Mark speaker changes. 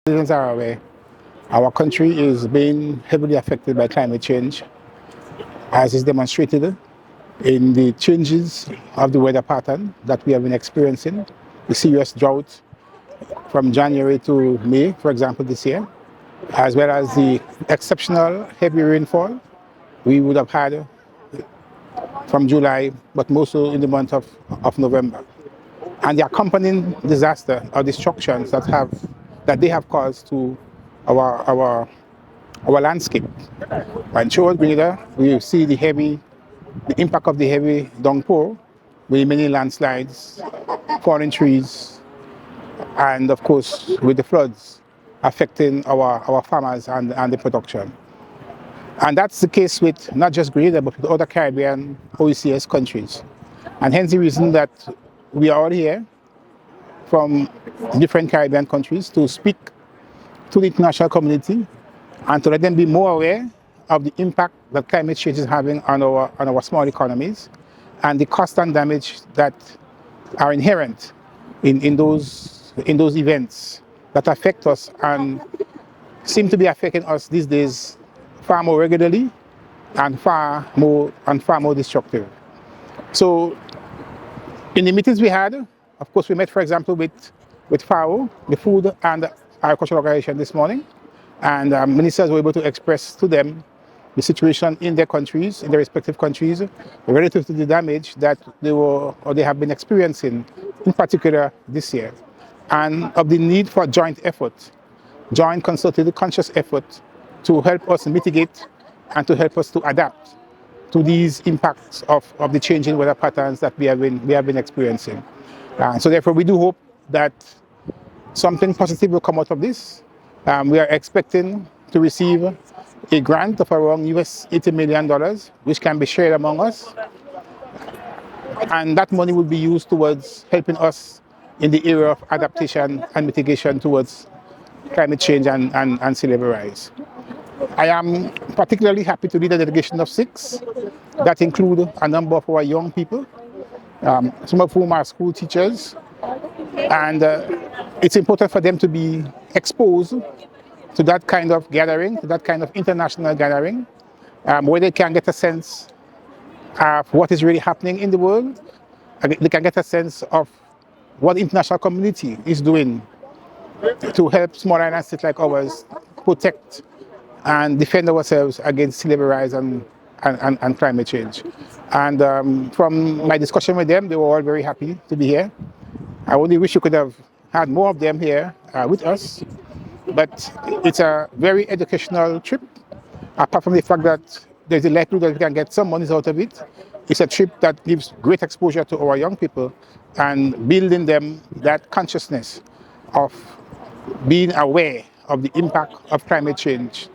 Speaker 1: Citizens are aware our country is being heavily affected by climate change, as is demonstrated in the changes of the weather pattern that we have been experiencing, the serious drought from January to May, for example, this year, as well as the exceptional heavy rainfall we would have had from July, but more so in the month of November. And the accompanying disaster or destructions that they have caused to our landscape. And throughout Grenada, we see the impact of the heavy downpour with many landslides, fallen trees, and of course with the floods affecting our farmers and the production. And that's the case with not just Grenada, but with other Caribbean OECS countries. And hence the reason that we are all here from different Caribbean countries to speak to the international community and to let them be more aware of the impact that climate change is having on our small economies and the cost and damage that are inherent in those events that affect us and seem to be affecting us these days far more regularly and far more destructive. So in the meetings we had, of course, we met, for example, with FAO, the Food and Agricultural Organization, this morning, and ministers were able to express to them the situation in their countries, in their respective countries, relative to the damage that they have been experiencing, in particular this year, and of the need for joint effort, joint concerted, conscious effort to help us mitigate and to help us to adapt to these impacts of the changing weather patterns that we have been experiencing. So therefore, we do hope that something positive will come out of this. We are expecting to receive a grant of around $80 million, which can be shared among us. And that money will be used towards helping us in the area of adaptation and mitigation towards climate change and sea level rise. I am particularly happy to lead a delegation of 6 that include a number of our young people, some of whom are school teachers, and it's important for them to be exposed to that kind of gathering, to that kind of international gathering, where they can get a sense of what is really happening in the world. They can get a sense of what the international community is doing to help small island states like ours protect and defend ourselves against sea level rise and climate change. And from my discussion with them, they were all very happy to be here. I only wish we could have had more of them here with us, but it's a very educational trip. Apart from the fact that there's a likelihood that we can get some money out of it, it's a trip that gives great exposure to our young people and building them that consciousness of being aware of the impact of climate change